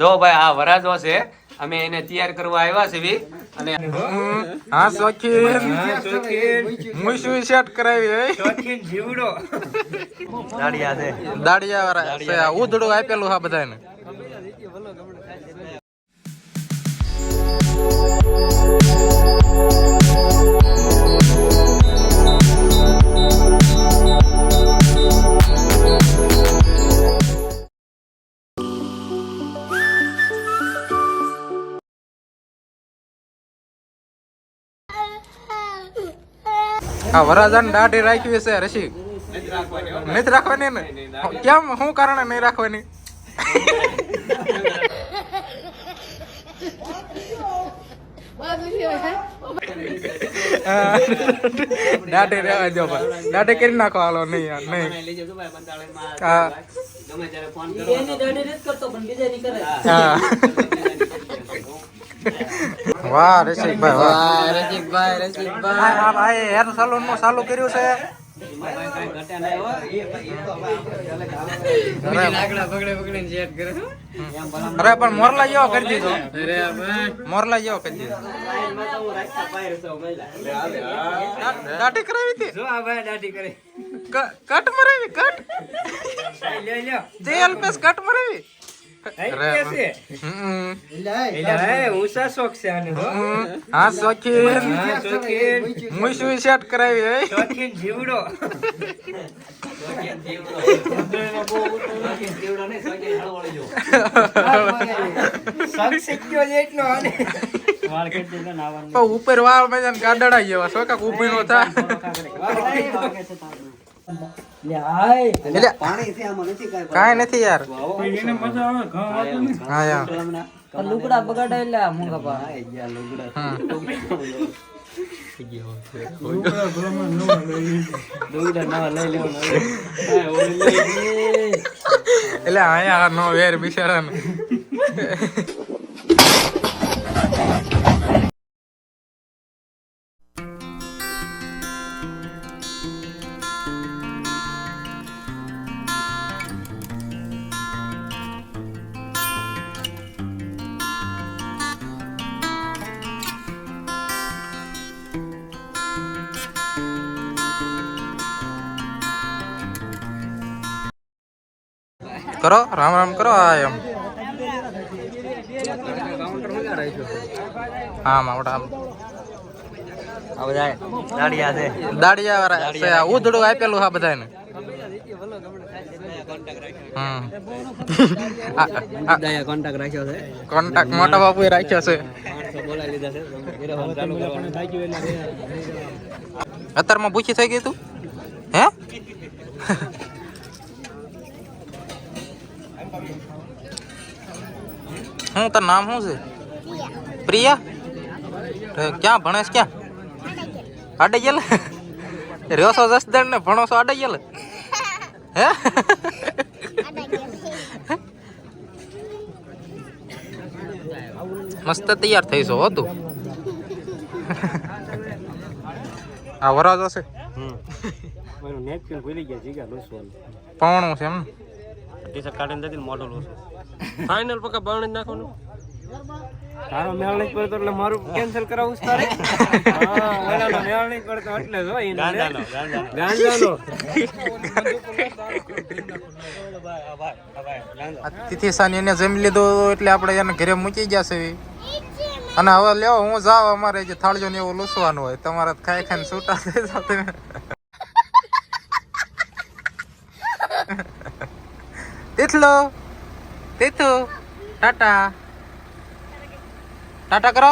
જો ભાઈ આ વરાજો છે, અમે એને તૈયાર કરવા આવ્યા છે અને હા શોખીન મુશું સેટ કરાવી શોખીન જીવડો દાડિયા છે, દાડિયા વાળા છે. આ ઉધડું આપેલું હા બધાને. આ વરાજાને દાઢી રાખવી છે રસિક, નથી રાખવાની ને? કેમ, શું કારણે નહીં રાખવાની? દાઢી રહેવા દો ભાઈ, દાઢી કરી નાખો. હાલો નહીં યાર, નહીં. હા વાહ રસિકભાઈ, વાહ રસિકભાઈ. હેર સલૂન નું ચાલુ કર્યું છે. અરે પણ મોરલા જેવો કરી દીધો, મોરલા જેવો કરી દીધો. દાઢી કરાવી હતી, કટ મરાવી, કટ જેલ પેસ કટ મરાવી. હા શોખીન મુશું સેટ કરાવી શોખીન જીવડો ઉપર વાળ મજા ગાડડા જેવા શોખા ઉભી નો થાય. કાઈ નથી યાર. હા યાર લુગડા બગાડેલા મોંઘા એટલે આયા નો વેર બિચારા ને. કરો રામ રામ કરો. આ એમ હા માવડા દાડિયા છે, દાડિયા વાળા છે. આ ઉધડું આપેલું હા બધાને. કોન્ટેક્ટ રાખ્યો છે, કોન્ટેક્ટ મોટા બાપુએ રાખ્યો છે. અત્યારમાં પૂછી થઈ ગઈ તું હે? હું તાર નામ શું છે? પ્રિયા. ક્યાં ભણેશ? ક્યાં આડે ગયેલ? રહ્યો જસદણ ને ભણો છો આડે ગયેલ હે? મસ્ત તૈયાર થઈશો હો તું. આ વરાજો છે, પવણું છે એમ. ફાઇનલ પકા બાવણ જ નાખવાનું. તારો મેળ નહીં પડતો એટલે મારું કેન્સલ કરાવું છે તારે. મેળ નહીં પડતો એટલે તિથિ સાની એને જમી લીધું એટલે આપણે એને ઘરે મૂકી ગયા છે. અને હવે લેવો હું જાવ, અમારે જે થાળીઓ ને એવું લૂસવાનું હોય, તમારે ખાઈ ખાઈને છૂટા થઈ જાવ તમે. તીથલો તીથુ ટાટા ટાટા કરો.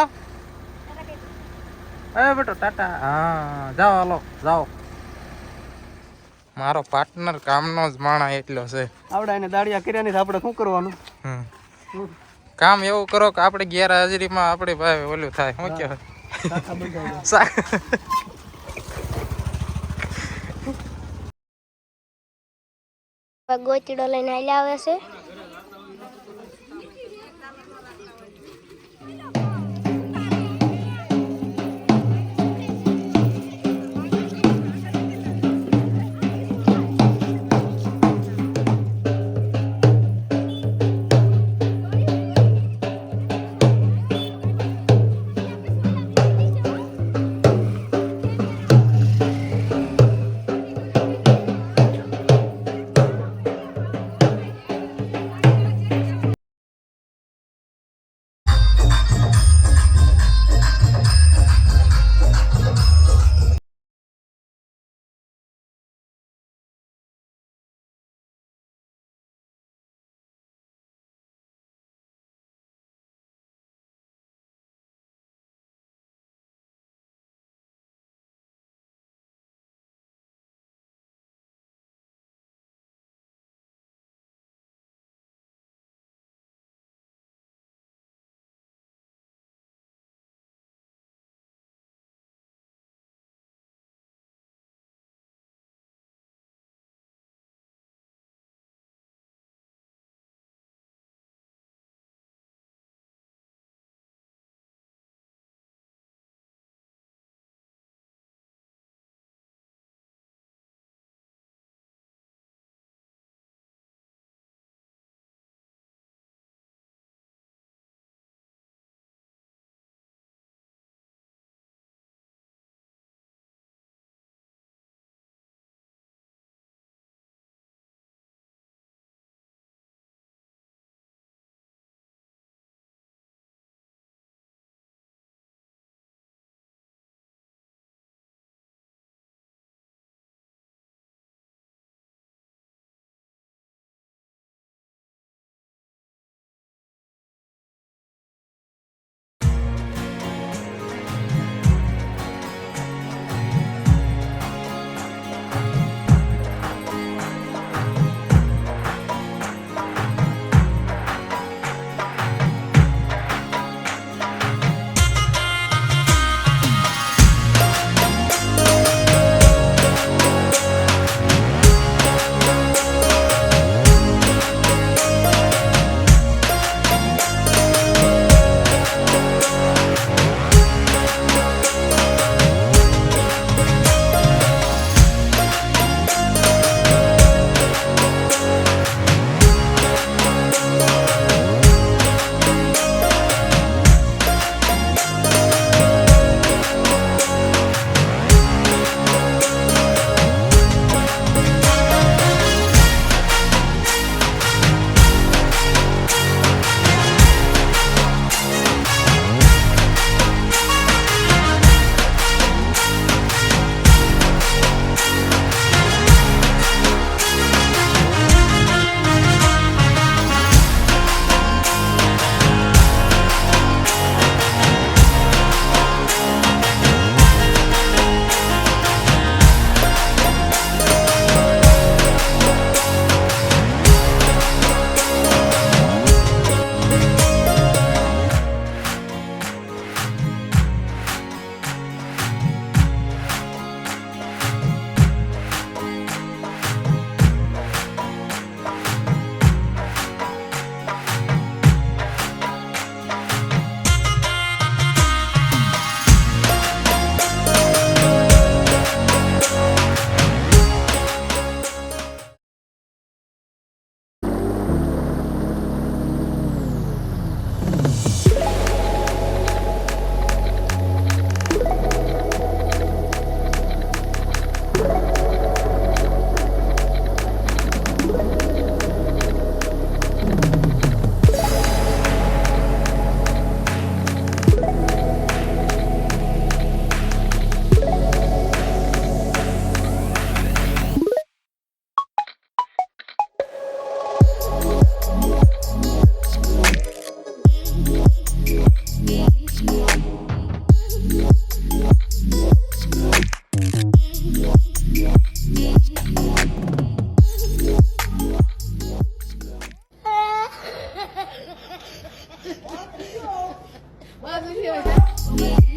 એ બેટો ટાટા. હા જાઓ હાલો જાઓ. મારો પાર્ટનર કામનો જ માણા એટલો છે. આવડા એને દાડિયા કર્યા નહીં, આપણે શું કરવાનું? કામ એવું કરો કે આપણે ગેરહાજરીમાં આપણે ભાઈ ઓલું થાય. શું કહેવાય? ગોચડો લઈને હાલ્યા આવે છે. બાજુ છે